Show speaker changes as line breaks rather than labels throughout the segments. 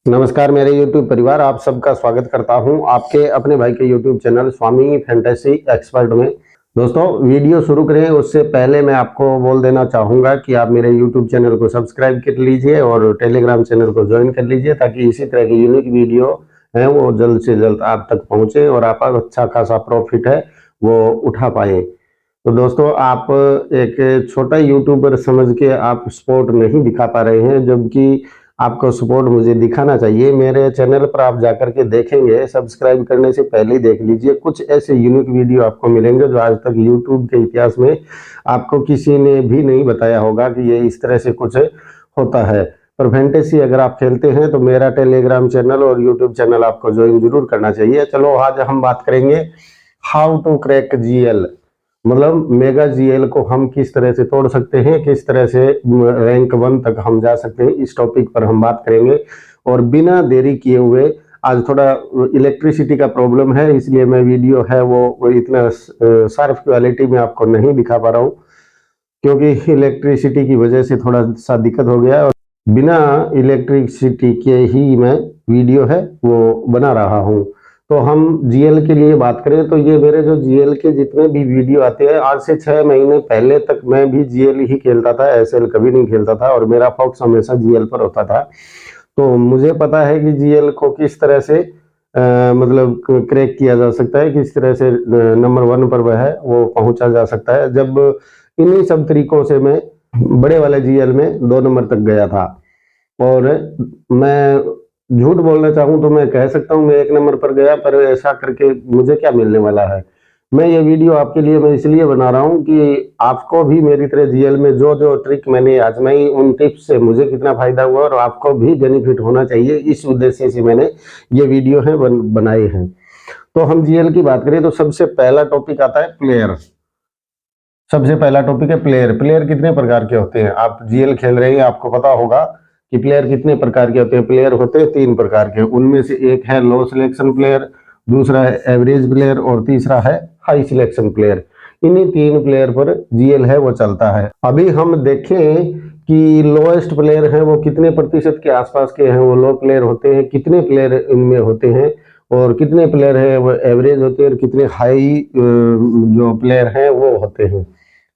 नमस्कार मेरे YouTube परिवार, आप सबका स्वागत करता हूं आपके अपने भाई के YouTube चैनल स्वामी फैंटेसी एक्सपर्ट में। दोस्तों, वीडियो शुरू करें उससे पहले मैं आपको बोल देना चाहूँगा कि आप मेरे YouTube चैनल को सब्सक्राइब कर लीजिए और टेलीग्राम चैनल को ज्वाइन कर लीजिए ताकि इसी तरह की यूनिक वीडियो है वो जल्द से जल्द आप तक पहुँचे और आप अच्छा खासा प्रॉफिट है वो उठा पाएँ। तो दोस्तों, आप एक छोटा यूट्यूबर समझ के आप सपोर्ट नहीं दिखा पा रहे हैं, जबकि आपको सपोर्ट मुझे दिखाना चाहिए। मेरे चैनल पर आप जाकर के देखेंगे, सब्सक्राइब करने से पहले ही देख लीजिए, कुछ ऐसे यूनिक वीडियो आपको मिलेंगे जो आज तक यूट्यूब के इतिहास में आपको किसी ने भी नहीं बताया होगा कि ये इस तरह से कुछ होता है। पर फैंटेसी अगर आप खेलते हैं तो मेरा टेलीग्राम चैनल और यूट्यूब चैनल आपको ज्वाइन जरूर करना चाहिए। चलो, आज हम बात करेंगे हाउ टू क्रैक जीएल, मतलब मेगा जीएल को हम किस तरह से तोड़ सकते हैं, किस तरह से रैंक 1 तक हम जा सकते हैं, इस टॉपिक पर हम बात करेंगे। और बिना देरी किए हुए, आज थोड़ा इलेक्ट्रिसिटी का प्रॉब्लम है इसलिए मैं वीडियो है वो इतना शार्प क्वालिटी में आपको नहीं दिखा पा रहा हूँ, क्योंकि इलेक्ट्रिसिटी की वजह से थोड़ा सा दिक्कत हो गया और बिना इलेक्ट्रिसिटी के ही मैं वीडियो है वो बना रहा हूँ। तो हम जीएल के लिए बात करें तो ये मेरे जो जीएल के जितने भी वीडियो आते हैं, आज से 6 महीने पहले तक मैं भी जीएल ही खेलता था, एसएल कभी नहीं खेलता था और मेरा फोकस हमेशा जीएल पर होता था। तो मुझे पता है कि जीएल को किस तरह से मतलब क्रैक किया जा सकता है, किस तरह से नंबर 1 पर वह है वो पहुंचा जा सकता है। जब इन्हीं सब तरीकों से मैं बड़े वाले जीएल में 2 नंबर तक गया था और मैं झूठ बोलना चाहूं तो मैं कह सकता हूं मैं 1 नंबर पर गया, पर ऐसा करके मुझे क्या मिलने वाला है। मैं ये वीडियो आपके लिए मैं इसलिए बना रहा हूं कि आपको भी मेरी तरह जीएल में जो जो ट्रिक मैंने आजमाई, उन टिप्स से मुझे कितना फायदा हुआ और आपको भी बेनिफिट होना चाहिए, इस उद्देश्य से मैंने ये वीडियो है बनाए हैं। तो हम जीएल की बात करें तो सबसे पहला टॉपिक आता है प्लेयर। सबसे पहला टॉपिक है प्लेयर। प्लेयर कितने प्रकार के होते हैं? आप जीएल खेल रहे हैं, आपको पता होगा कि प्लेयर कितने प्रकार के होते हैं। प्लेयर होते हैं 3 प्रकार के, उनमें से एक है लो सिलेक्शन प्लेयर, दूसरा है एवरेज प्लेयर और तीसरा है हाई सिलेक्शन प्लेयर। इन्हीं 3 प्लेयर पर जीएल है वो चलता है। अभी हम देखें कि लोएस्ट प्लेयर है वो कितने प्रतिशत के आसपास के हैं, वो लो प्लेयर होते हैं, कितने प्लेयर इनमें होते हैं, और कितने प्लेयर है वो एवरेज होते हैं और कितने हाई जो प्लेयर हैं वो होते हैं,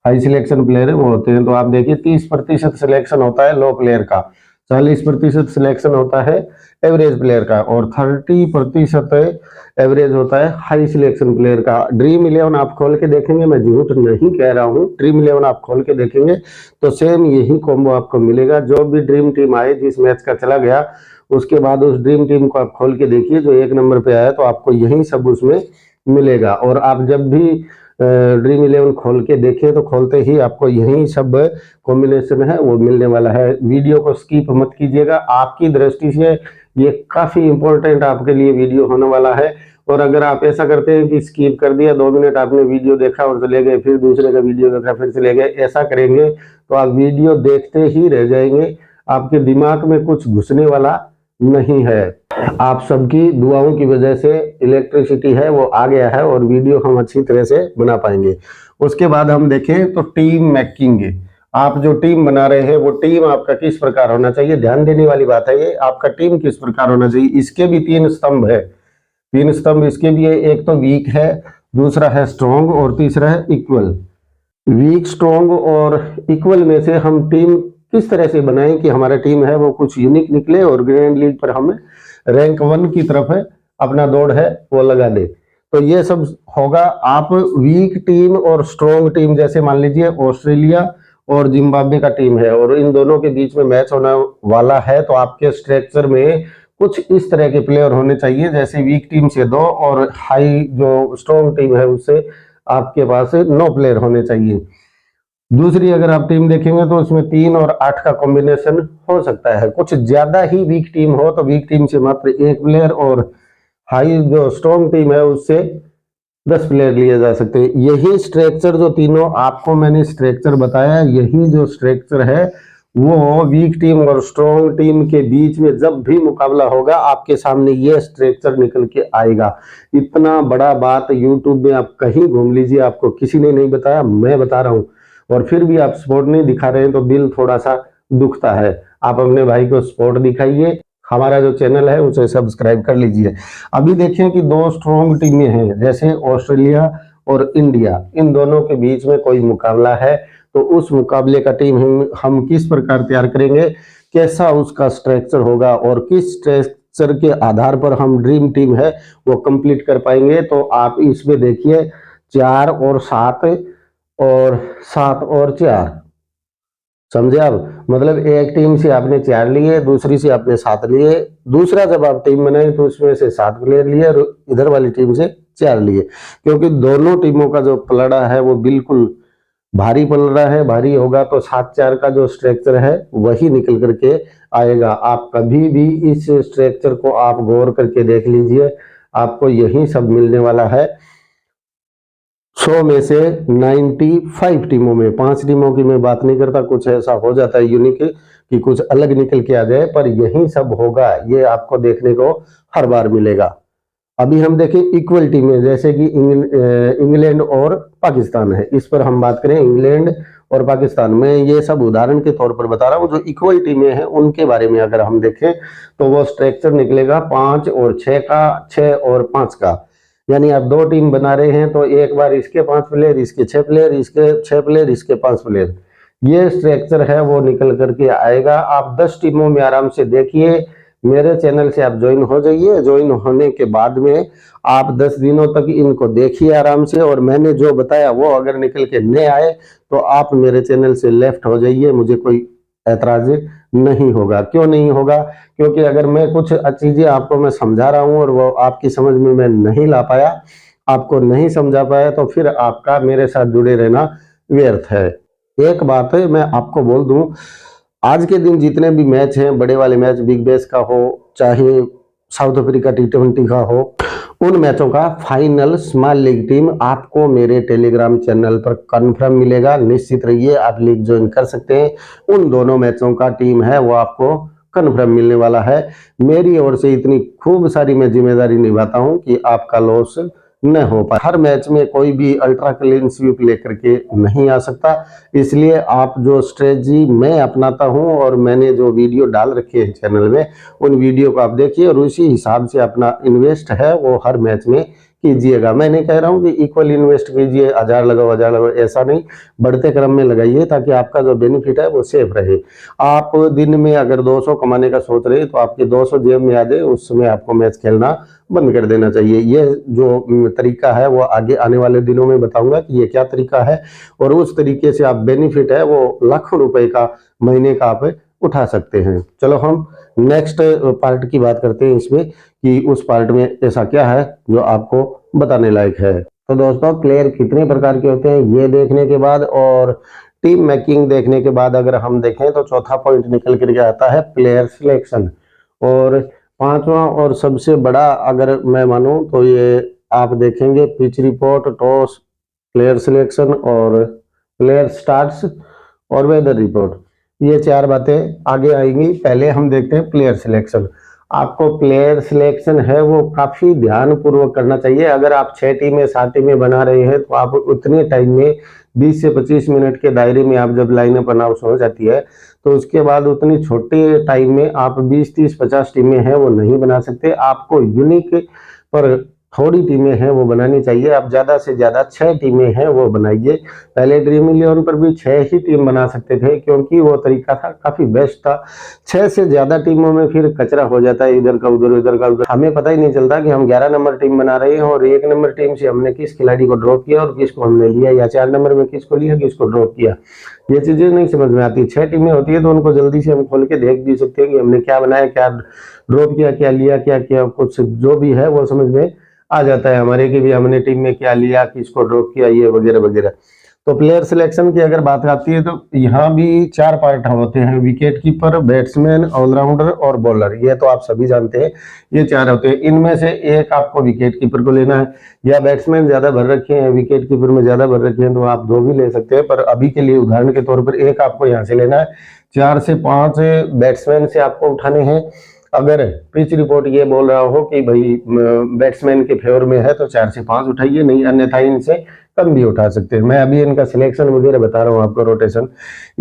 हाई सिलेक्शन प्लेयर है वो होते हैं। तो आप देखिए 30% सिलेक्शन होता है लो प्लेयर का, 40% सिलेक्शन होता है एवरेज प्लेयर का और 30% एवरेज होता है हाई सिलेक्शन प्लेयर का। ड्रीम 11 आप खोल के देखेंगे, मैं झूठ नहीं कह रहा हूँ, ड्रीम 11 आप खोल के देखेंगे तो सेम यही कॉम्बो आपको मिलेगा। जो भी ड्रीम टीम आए, जिस मैच का चला गया, उसके बाद उस ड्रीम टीम को आप खोल के देखिए, जो 1 नंबर पे आया तो आपको यही सब उसमें मिलेगा। और आप जब भी ड्रीम 11 खोल के देखें तो खोलते ही आपको यही सब कॉम्बिनेशन है वो मिलने वाला है। वीडियो को स्किप मत कीजिएगा, आपकी दृष्टि से ये काफी इंपॉर्टेंट आपके लिए वीडियो होने वाला है। और अगर आप ऐसा करते हैं कि स्किप कर दिया, 2 मिनट आपने वीडियो देखा और चले गए, फिर दूसरे का वीडियो देखा फिर चले गए, ऐसा करेंगे तो आप वीडियो देखते ही रह जाएंगे, आपके दिमाग में कुछ घुसने वाला नहीं है। आप सबकी दुआओं की वजह से इलेक्ट्रिसिटी है वो आ गया है और वीडियो हम अच्छी तरह से बना पाएंगे। उसके बाद हम देखें तो टीम मेकिंग। आप जो टीम बना रहे हैं वो टीम आपका किस प्रकार होना चाहिए, ध्यान देने वाली बात है ये, आपका टीम किस प्रकार होना चाहिए। इसके भी 3 स्तंभ है, 3 स्तंभ इसके भी है। एक तो वीक है, दूसरा है स्ट्रॉन्ग और तीसरा है इक्वल। वीक, स्ट्रॉन्ग और इक्वल में से हम टीम किस तरह से बनाएं कि हमारा टीम है वो कुछ यूनिक निकले और ग्रैंड लीग पर हमें रैंक 1 की तरफ है अपना दौड़ है वो लगा दे। तो ये सब होगा। आप वीक टीम और स्ट्रॉन्ग टीम, जैसे मान लीजिए ऑस्ट्रेलिया और जिम्बाब्वे का टीम है और इन दोनों के बीच में मैच होने वाला है, तो आपके स्ट्रक्चर में कुछ इस तरह के प्लेयर होने चाहिए, जैसे वीक टीम से 2 और हाई जो स्ट्रॉन्ग टीम है उससे आपके पास 9 प्लेयर होने चाहिए। दूसरी अगर आप टीम देखेंगे तो उसमें 3 और 8 का कॉम्बिनेशन हो सकता है। कुछ ज्यादा ही वीक टीम हो तो वीक टीम से मात्र 1 प्लेयर और हाई जो स्ट्रॉन्ग टीम है उससे 10 प्लेयर लिए जा सकते हैं। यही स्ट्रक्चर जो तीनों आपको मैंने स्ट्रक्चर बताया, यही जो स्ट्रक्चर है वो वीक टीम और स्ट्रॉन्ग टीम के बीच में जब भी मुकाबला होगा आपके सामने ये स्ट्रक्चर निकल के आएगा। इतना बड़ा बात यूट्यूब में आप कहीं घूम लीजिए, आपको किसी ने नहीं बताया, मैं बता रहा हूँ, और फिर भी आप सपोर्ट नहीं दिखा रहे हैं तो दिल थोड़ा सा दुखता है। आप अपने भाई को सपोर्ट दिखाइए, हमारा जो चैनल है उसे सब्सक्राइब कर लीजिए। अभी देखें कि दो स्ट्रॉन्ग टीमें हैं, जैसे ऑस्ट्रेलिया और इंडिया, इन दोनों के बीच में कोई मुकाबला है, तो उस मुकाबले का टीम हम किस प्रकार तैयार करेंगे, कैसा उसका स्ट्रक्चर होगा और किस स्ट्रक्चर के आधार पर हम ड्रीम टीम है वो कंप्लीट कर पाएंगे। तो आप इसमें देखिए 4 और 7 और 7 और 4, समझे आप? मतलब एक टीम से आपने 4 लिए, दूसरी से आपने 7 लिए, दूसरा जब आप टीम बनाए तो उसमें से 7 प्लेयर लिए और इधर वाली टीम से 4 लिए, क्योंकि दोनों टीमों का जो पलड़ा है वो बिल्कुल भारी पलड़ा है। भारी होगा तो 7-4 का जो स्ट्रक्चर है वही निकल करके आएगा। आप कभी भी इस स्ट्रक्चर को आप गौर करके देख लीजिए, आपको यही सब मिलने वाला है। 100 में से 95 टीमों में, 5 टीमों की मैं बात नहीं करता, कुछ ऐसा हो जाता है यूनिक कि कुछ अलग निकल के आ जाए, पर यही सब होगा, ये आपको देखने को हर बार मिलेगा। अभी हम देखें इक्वल टीमें, जैसे कि इंग्लैंड और पाकिस्तान है, इस पर हम बात करें इंग्लैंड और पाकिस्तान में, ये सब उदाहरण के तौर पर बता रहा हूँ। जो इक्वल टीमें हैं उनके बारे में अगर हम देखें तो वो स्ट्रक्चर निकलेगा 5 और 6 का, 6 और 5 का। यानी आप 2 टीम बना रहे हैं तो एक बार इसके 5 प्लेयर, इसके 6 प्लेयर, इसके 6 प्लेयर, इसके 5 प्लेयर, ये स्ट्रक्चर है वो निकल करके आएगा। आप 10 टीमों में आराम से देखिए। मेरे चैनल से आप ज्वाइन हो जाइए, ज्वाइन होने के बाद में आप 10 दिनों तक इनको देखिए आराम से, और मैंने जो बताया वो अगर निकल के नहीं आए तो आप मेरे चैनल से लेफ्ट हो जाइए, मुझे कोई ऐतराज नहीं होगा। क्यों नहीं होगा? क्योंकि अगर मैं कुछ चीजें आपको मैं समझा रहा हूं और वो आपकी समझ में मैं नहीं ला पाया, आपको नहीं समझा पाया, तो फिर आपका मेरे साथ जुड़े रहना व्यर्थ है। एक बात है मैं आपको बोल दूं, आज के दिन जितने भी मैच हैं, बड़े वाले मैच, बिग बैश का हो चाहे साउथ अफ्रीका T20 का हो, उन मैचों का फाइनल स्मॉल लीग टीम आपको मेरे टेलीग्राम चैनल पर कंफर्म मिलेगा। निश्चित रहिए, आप लीग ज्वाइन कर सकते हैं। उन दोनों मैचों का टीम है वो आपको कंफर्म मिलने वाला है। मेरी ओर से इतनी खूब सारी मैं जिम्मेदारी निभाता हूं कि आपका लॉस न हो पाए। हर मैच में कोई भी अल्ट्रा क्लीन स्वीप लेकर के नहीं आ सकता, इसलिए आप जो स्ट्रेटजी मैं अपनाता हूं और मैंने जो वीडियो डाल रखे हैं चैनल में, उन वीडियो को आप देखिए और उसी हिसाब से अपना इन्वेस्ट है वो हर मैच में कीजिएगा। मैं नहीं कह रहा हूं कि इक्वल इन्वेस्ट कीजिए, 1000 लगाओ 1000 लगाओ, ऐसा नहीं, बढ़ते क्रम में लगाइए ताकि आपका जो बेनिफिट है वो सेफ रहे। आप दिन में अगर 200 कमाने का सोच रहे हैं तो आपके 200 जेब में आ जाए, उस समय आपको मैच खेलना बंद कर देना चाहिए। ये जो तरीका है वो आगे आने वाले दिनों में बताऊंगा कि ये क्या तरीका है, और उस तरीके से आप बेनिफिट है वो लाखों रुपए का महीने का आप उठा सकते हैं। चलो हम नेक्स्ट पार्ट की बात करते हैं इसमें, कि उस पार्ट में ऐसा क्या है जो आपको बताने लायक है। तो दोस्तों, प्लेयर कितने प्रकार के होते हैं ये देखने के बाद और टीम मेकिंग देखने के बाद अगर हम देखें तो चौथा पॉइंट निकल करके आता है प्लेयर सिलेक्शन, और 5वां और सबसे बड़ा अगर मैं मानूं तो ये आप देखेंगे pitch report, toss, player selection और प्लेयर स्टार्ट्स और वेदर रिपोर्ट। ये 4 बातें आगे आएंगी। पहले हम देखते हैं प्लेयर सिलेक्शन। आपको प्लेयर सिलेक्शन है वो काफी ध्यान पूर्वक करना चाहिए। अगर आप 6 टीमें 7 टीमें बना रहे हैं तो आप उतने टाइम में 20 से 25 मिनट के दायरे में आप जब लाइनअप अनाउंस हो जाती है तो उसके बाद उतनी छोटे टाइम में आप 20, 30, 50 टीमें हैं वो नहीं बना सकते। आपको यूनिक पर थोड़ी टीमें हैं वो बनानी चाहिए। आप ज्यादा से ज्यादा 6 टीमें हैं वो बनाइए। पहले ड्रीम 11 पर भी 6 ही टीम बना सकते थे क्योंकि वो तरीका था काफी बेस्ट था। 6 से ज्यादा टीमों में फिर कचरा हो जाता है, इधर का उधर, उधर का उधर, हमें पता ही नहीं चलता कि हम 11 नंबर टीम बना रहे हैं और 1 नंबर टीम से हमने किस खिलाड़ी को ड्रॉप किया और किसको हमने लिया, या 4 नंबर में किसको लिया किसको ड्रॉप किया, ये चीजें नहीं समझ में आती। 6 टीमें होती है तो उनको जल्दी से हम खोल के देख भी सकते हैं कि हमने क्या बनाया, क्या ड्रॉप किया, क्या लिया, क्या किया, कुछ जो भी है वो समझ में आ जाता है हमारे कि भी हमने टीम में क्या लिया, किसको ड्रॉप किया, ये वगैरह वगैरह। तो प्लेयर सिलेक्शन की अगर बात आती है तो यहाँ भी 4 पार्ट होते हैं, विकेट कीपर, बैट्समैन, ऑलराउंडर और बॉलर। ये तो आप सभी जानते हैं, ये 4 होते हैं। इनमें से एक आपको विकेट कीपर को लेना है, या बैट्समैन ज्यादा भर रखे हैं विकेट कीपर में ज्यादा भर रखे हैं तो आप 2 भी ले सकते हैं, पर अभी के लिए उदाहरण के तौर पर एक आपको यहाँ से लेना है। 4 से 5 बैट्समैन से आपको उठाने हैं। अगर पिच रिपोर्ट ये बोल रहा हो कि भाई बैट्समैन के फेवर में है तो 4 से 5 उठाइए, नहीं अन्यथा इनसे कम भी उठा सकते हैं। मैं अभी इनका सिलेक्शन वगैरह बता रहा हूँ आपको, रोटेशन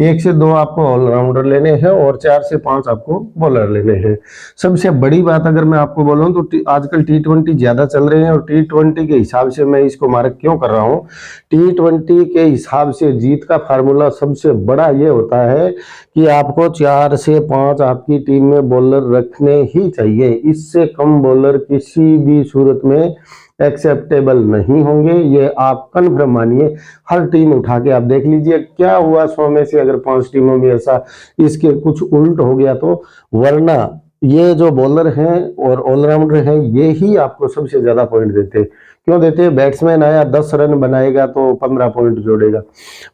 1 से 2 आपको ऑलराउंडर लेने हैं और 4 से 5 आपको बॉलर लेने हैं। सबसे बड़ी बात अगर मैं आपको बोलूँ तो आजकल T20 ज्यादा चल रहे हैं, और T20 के हिसाब से मैं इसको मार्क क्यों कर रहा हूँ, T20 के हिसाब से जीत का फार्मूला सबसे बड़ा ये होता है कि आपको 4 से 5 आपकी टीम में बॉलर रखने ही चाहिए। इससे कम बॉलर किसी भी सूरत में एक्सेप्टेबल नहीं होंगे, ये आप कन्फर्म मानिए। हर टीम उठा के आप देख लीजिए क्या हुआ, 100 में से अगर 5 टीमों में ऐसा इसके कुछ उल्ट हो गया तो, वरना ये जो बॉलर हैं और ऑलराउंडर हैं ये ही आपको सबसे ज्यादा पॉइंट देते हैं। क्यों देते हैं, बैट्समैन आया 10 रन बनाएगा तो 15 पॉइंट जोड़ेगा,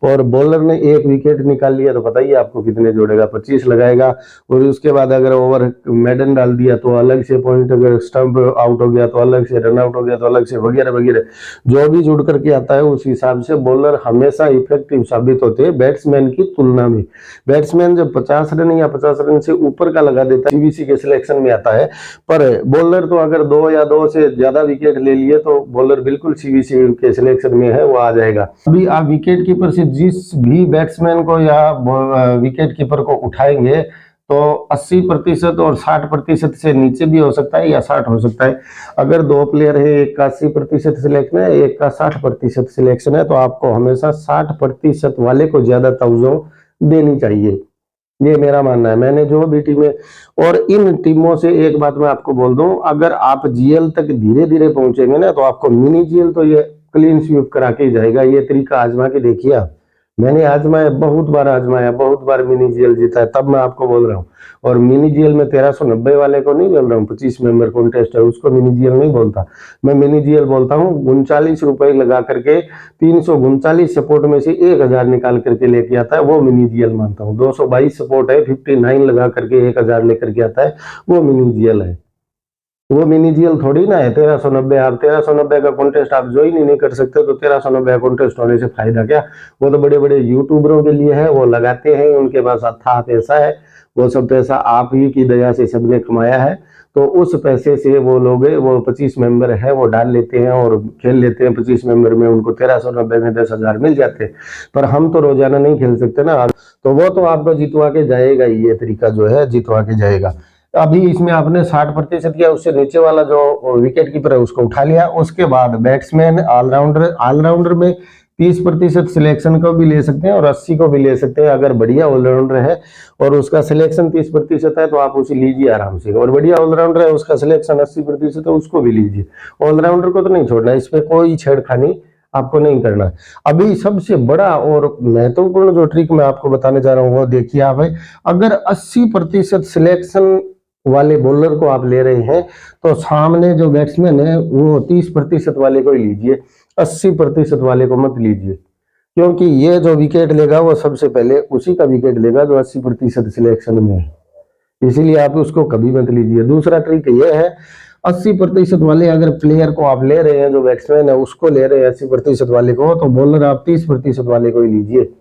और बॉलर ने 1 विकेट निकाल लिया तो बताइए आपको कितने जोड़ेगा, 25 लगाएगा। और उसके बाद अगर ओवर मेडन डाल दिया तो अलग से पॉइंट, अगर स्टंप आउट हो गया तो अलग से, रन आउट हो गया तो अलग से, वगैरह वगैरह जो भी जुड़ करके आता है उस हिसाब से बॉलर हमेशा इफेक्टिव साबित होते हैं बैट्समैन की तुलना में। बैट्समैन जब 50 रन या 50 रन से ऊपर का लगा देता है सीबीसी के सिलेक्शन में आता है, पर बॉलर तो अगर 2 या 2 से ज्यादा विकेट ले लिए तो बॉलर बिल्कुल सीबीसी के सिलेक्शन में है, वो आ जाएगा। अभी आप विकेट कीपर से जिस भी बैट्समैन को या विकेट कीपर को उठाएंगे तो 80% और 60% से नीचे भी हो सकता है या 60 हो सकता है। अगर 2 प्लेयर है, एक का 80% सिलेक्शन है, एक का 60% सिलेक्शन है, तो आपको हमेशा 60% वाले को ज्यादा तवज्जो देनी चाहिए, ये मेरा मानना है। मैंने जो भी टीमें, और इन टीमों से एक बात मैं आपको बोल दूं, अगर आप जीएल तक धीरे धीरे पहुंचेंगे ना तो आपको मिनी जीएल तो ये क्लीन स्वीप करा के ही जाएगा। ये तरीका आजमा के देखिए आप, मैंने आजमाया, बहुत बार आजमाया, बहुत बार मिनी जीएल जीता है, तब मैं आपको बोल रहा हूँ। और मिनी जीएल में 1390 वाले को नहीं बोल रहा हूँ, 25 मेंबर कॉन्टेस्ट है उसको मिनी जीएल नहीं बोलता, मैं मिनी जीएल बोलता हूँ 39 रुपए लगा करके 339 सपोर्ट में से 1000 निकाल करके लेके आता है, वो मिनी जीएल मानता हूँ। 222 सपोर्ट है, 59 लगा करके 1000 लेकर के आता है, वो मिनी जीएल है। वो मिनी जीएल थोड़ी ना है 1390। आप 1390 का कॉन्टेस्ट आप ज्वाइन ही नहीं कर सकते तो 1390 कॉन्टेस्ट होने से फायदा क्या। वो तो बड़े बड़े यूट्यूबरों के लिए है, वो लगाते हैं, उनके पास अथाह पैसा है, वो सब पैसा आप ही की दया से सबने कमाया है, तो उस पैसे से वो लोग, वो 25 मेंबर है वो डाल लेते हैं और खेल लेते हैं। 25 मेंबर में उनको 1390 में 10,000 मिल जाते हैं, पर हम तो रोजाना नहीं खेल सकते ना, तो वो तो आपको जितवा के जाएगा, ये तरीका जो है जितवा के जाएगा। अभी इसमें आपने 60% किया, उससे नीचे वाला जो विकेट कीपर है उसको उठा लिया। उसके बाद बैट्समैन, ऑलराउंडर में 30% सिलेक्शन को भी ले सकते हैं और 80 को भी ले सकते हैं। अगर बढ़िया ऑलराउंडर है और उसका सिलेक्शन 30% है तो आप उसे लीजिए आराम से, और बढ़िया ऑलराउंडर है उसका सिलेक्शन 80% है उसको भी लीजिए। ऑलराउंडर को तो नहीं छोड़ना, इसमें कोई छेड़खानी आपको नहीं करना। अभी सबसे बड़ा और महत्वपूर्ण जो ट्रिक मैं आपको बताने जा रहा हूँ वो देखिए आप है, अगर 80% सिलेक्शन वाले बॉलर को आप ले रहे हैं तो सामने जो बैट्समैन है वो 30% वाले को ही लीजिए, 80% वाले को मत लीजिए, क्योंकि ये जो विकेट लेगा वो सबसे पहले उसी का विकेट लेगा जो 80% सिलेक्शन में है, इसीलिए आप उसको कभी मत लीजिए। दूसरा ट्रिक ये है, 80% वाले अगर प्लेयर को आप ले रहे हैं, जो बैट्समैन है उसको ले रहे हैं 80% वाले को, तो बॉलर आप 30% वाले को ही लीजिए,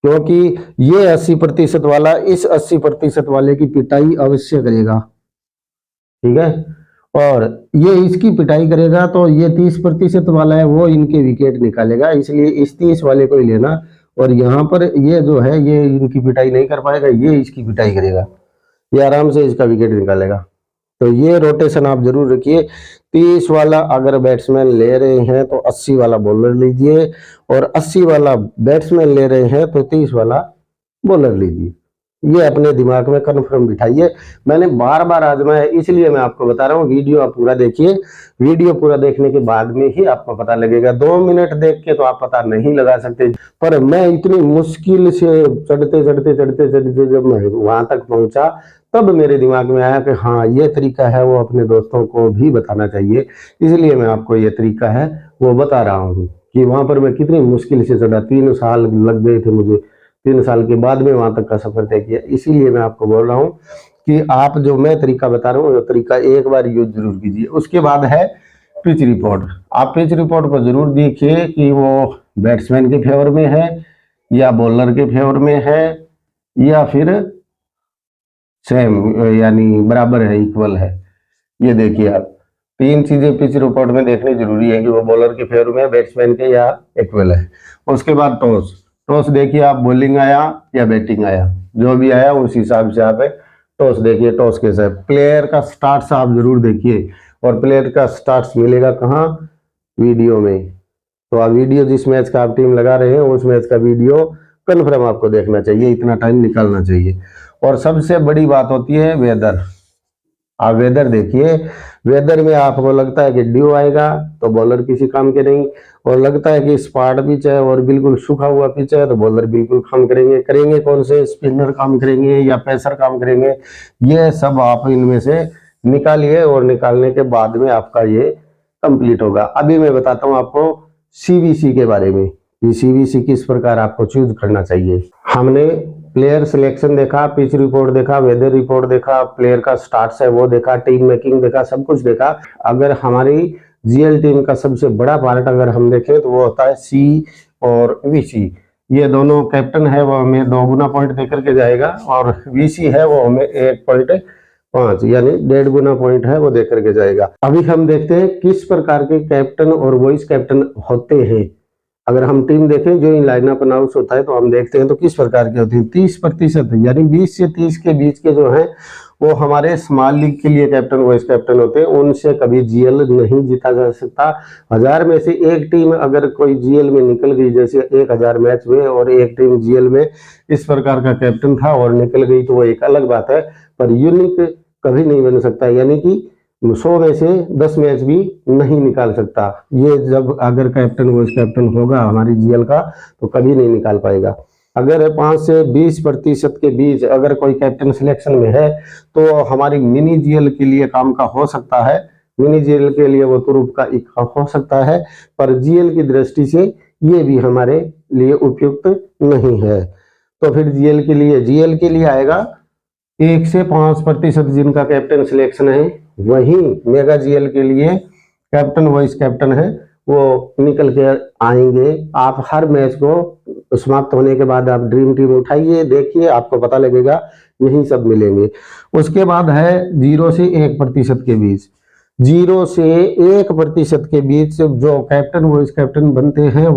क्योंकि ये 80% वाला इस 80% वाले की पिटाई अवश्य करेगा, ठीक है, और ये इसकी पिटाई करेगा तो ये 30% वाला है वो इनके विकेट निकालेगा, इसलिए इस 30 वाले को ही लेना। और यहाँ पर ये जो है ये इनकी पिटाई नहीं कर पाएगा, ये इसकी पिटाई करेगा, ये आराम से इसका विकेट निकालेगा। तो ये रोटेशन आप जरूर रखिए। 30 वाला अगर बैट्समैन ले रहे हैं तो 80 वाला बॉलर लीजिए, और 80 वाला बैट्समैन ले रहे हैं तो 30 वाला बॉलर लीजिए। ये अपने दिमाग में कन्फर्म बिठाइए। मैंने बार बार आजमाया, इसलिए मैं आपको बता रहा हूँ। वीडियो आप पूरा देखिए, वीडियो पूरा देखने के बाद में ही आपको पता लगेगा। 2 मिनट देख के तो आप पता नहीं लगा सकते, पर मैं इतनी मुश्किल से चढ़ते जब मैं वहां तक पहुंचा तब मेरे दिमाग में आया कि हाँ ये तरीका है, वो अपने दोस्तों को भी बताना चाहिए, इसलिए मैं आपको ये तरीका है वो बता रहा हूँ कि वहां पर मैं कितनी मुश्किल से चढ़ा। 3 साल लग गए थे मुझे, 3 साल के बाद में वहां तक का सफर तय किया। इसीलिए मैं आपको बोल रहा हूँ कि आप जो मैं तरीका बता रहा हूँ वो तरीका एक बार यूज जरूर कीजिए। उसके बाद है पिच रिपोर्ट। आप पिच रिपोर्ट को जरूर देखिए कि वो बैट्समैन के फेवर में है या बॉलर के फेवर में है या फिर सेम यानी बराबर है, इक्वल है। ये देखिए आप, तीन चीजें पिच रिपोर्ट में देखनी जरूरी है कि वो बॉलर के फेवर में, बैट्समैन के या इक्वल है। उसके बाद टॉस। टॉस देखिए आप, बॉलिंग आया या बैटिंग आया, जो भी आया उस हिसाब से आप टॉस देखिए। टॉस कैसा है, प्लेयर का स्टार्ट्स आप जरूर देखिए, और प्लेयर का स्टार्ट्स मिलेगा कहाँ, वीडियो में। तो आप वीडियो जिस मैच का आप टीम लगा रहे हैं उस मैच का वीडियो कन्फर्म आपको देखना चाहिए, इतना टाइम निकालना चाहिए। और सबसे बड़ी बात होती है वेदर। आप वेदर देखिए, वेदर में आपको लगता है कि ड्यू आएगा तो बॉलर किसी काम के नहीं, और लगता है कि स्पाट पिच है और बिल्कुल सूखा हुआ पिच है तो बॉलर बिल्कुल काम करेंगे। करेंगे कौन से, स्पिनर काम करेंगे या पेसर काम करेंगे, ये सब आप इनमें से निकालिए, और निकालने के बाद में आपका ये कंप्लीट होगा। अभी मैं बताता हूँ आपको सीवीसी के बारे में, कि सीवीसी किस प्रकार आपको चूज करना चाहिए। हमने प्लेयर सिलेक्शन देखा, पिच रिपोर्ट देखा, वेदर रिपोर्ट देखा, प्लेयर का स्टार्ट्स है वो देखा, टीम मेकिंग देखा, सब कुछ देखा। अगर हमारी जीएल टीम का सबसे बड़ा पार्ट अगर हम देखें तो वो होता है सी और वीसी। ये दोनों कैप्टन है वो हमें 2 गुना पॉइंट देकर के जाएगा, और वीसी है वो हमें 1.5 यानी 1.5 गुना पॉइंट है वो देकर के जाएगा। अभी हम देखते हैं किस प्रकार के कैप्टन और वाइस कैप्टन होते हैं। अगर हम टीम देखें जो इन लाइनअप अनाउंस होता है तो हम देखते हैं तो किस प्रकार की होती है। 30% यानी 20 से 30 के बीच के जो हैं वो हमारे स्मॉल लीग के लिए कैप्टन वाइस कैप्टन होते हैं, उनसे कभी जीएल नहीं जीता जा सकता। 1000 में से एक टीम अगर कोई जीएल में निकल गई, जैसे 1000 मैच हुए और एक टीम जीएल में इस प्रकार का कैप्टन था और निकल गई, तो वो एक अलग बात है, पर यूनिक कभी नहीं बन सकता, यानी कि 100 में से 10 मैच भी नहीं निकाल सकता। ये जब अगर कैप्टन वाइस कैप्टन होगा हमारी जीएल का तो कभी नहीं निकाल पाएगा। अगर 5 से 20% के बीच अगर कोई कैप्टन सिलेक्शन में है तो हमारी मिनी जीएल के लिए काम का हो सकता है, मिनी जीएल के लिए वो तुरुप का इक्का हो सकता है, पर जीएल की दृष्टि से ये भी हमारे लिए उपयुक्त नहीं है। तो फिर जीएल के लिए आएगा 1 से 5% जिनका कैप्टन सिलेक्शन है, वहीं मेगा जीएल के लिए कैप्टन वाइस कैप्टन है वो निकल के आएंगे। आप हर मैच को समाप्त होने के बाद आप ड्रीम टीम उठाइए, देखिए आपको पता लगेगा यही सब मिलेंगे। उसके बाद है 0 से 1% के बीच। 0 से 1% के बीच जो कैप्टन वाइस कैप्टन बनते हैं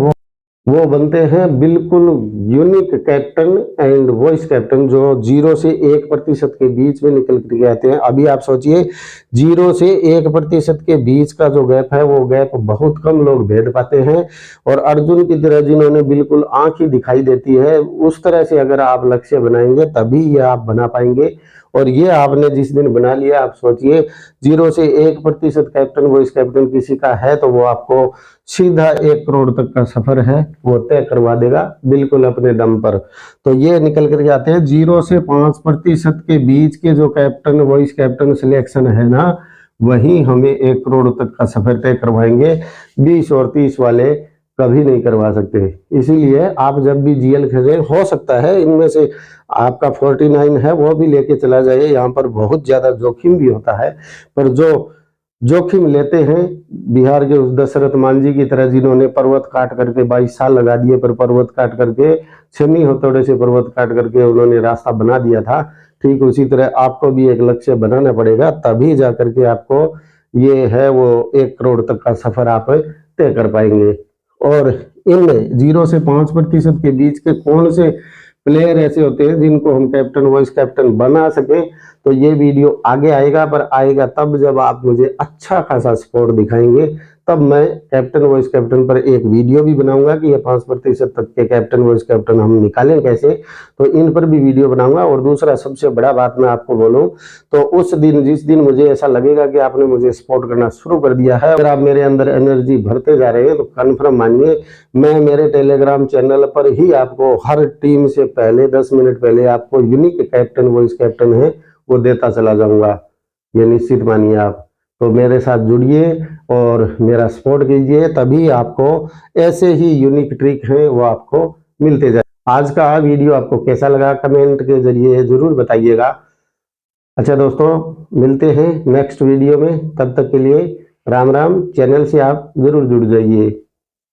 वो बनते हैं बिल्कुल unique captain and vice captain, जो 0 से 1% के बीच में निकल के आते हैं। अभी आप सोचिए 0 से 1% के बीच का जो गैप है वो गैप बहुत कम लोग भेद पाते हैं, और अर्जुन की तरह जिन्होंने बिल्कुल आंख ही दिखाई देती है उस तरह से अगर आप लक्ष्य बनाएंगे तभी ये आप बना पाएंगे। और ये आपने जिस दिन बना लिया, आप सोचिए 0 से 1% कैप्टन वाइस कैप्टन किसी का है तो वो आपको सीधा 1 करोड़ तक का सफर है वो तय करवा देगा बिल्कुल अपने दम पर। तो ये निकल कर जाते हैं 0 से 5% के बीच के जो कैप्टन वाइस कैप्टन सिलेक्शन है ना, वही हमें 1 करोड़ तक का सफर तय करवाएंगे। 20 और 30 वाले कभी नहीं करवा सकते। इसीलिए आप जब भी जीएल खेलें, हो सकता है इनमें से आपका 49 है वो भी लेके चला जाए, यहाँ पर बहुत ज्यादा जोखिम भी होता है, पर जो जोखिम लेते हैं बिहार के उस दशरथ मांझी की तरह जिन्होंने पर्वत काट करके 22 साल लगा दिए, पर पर्वत काट करके 6 हथौड़े से पर्वत काट करके उन्होंने रास्ता बना दिया था, ठीक उसी तरह आपको भी एक लक्ष्य बनाना पड़ेगा, तभी जा करके आपको ये है वो 1 करोड़ तक का सफर आप तय कर पाएंगे। और इनमें 0 से 5% के बीच के कौन से प्लेयर ऐसे होते हैं जिनको हम कैप्टन वाइस कैप्टन बना सके, तो ये वीडियो आगे आएगा, पर आएगा तब जब आप मुझे अच्छा खासा सपोर्ट दिखाएंगे, तब मैं कैप्टन वाइस कैप्टन पर एक वीडियो भी बनाऊंगा कि ये 5% तक के कैप्टन वाइस कैप्टन हम निकालें कैसे, तो इन पर भी वीडियो बनाऊंगा। और दूसरा सबसे बड़ा बात मैं आपको बोलूं तो उस दिन जिस दिन मुझे ऐसा लगेगा कि आपने मुझे सपोर्ट करना शुरू कर दिया है, अगर आप मेरे अंदर एनर्जी भरते जा रहे हैं तो कन्फर्म मानिए मैं मेरे टेलीग्राम चैनल पर ही आपको हर टीम से पहले 10 मिनट पहले आपको यूनिक कैप्टन वाइस कैप्टन है वो देता चला जाऊंगा, ये निश्चित मानिए आप। तो मेरे साथ जुड़िए और मेरा सपोर्ट कीजिए, तभी आपको ऐसे ही यूनिक ट्रिक हैं वो आपको मिलते जाए। आज का वीडियो आपको कैसा लगा कमेंट के जरिए जरूर बताइएगा। अच्छा दोस्तों, मिलते हैं नेक्स्ट वीडियो में, तब तक के लिए राम राम। चैनल से आप जरूर जुड़ जाइए।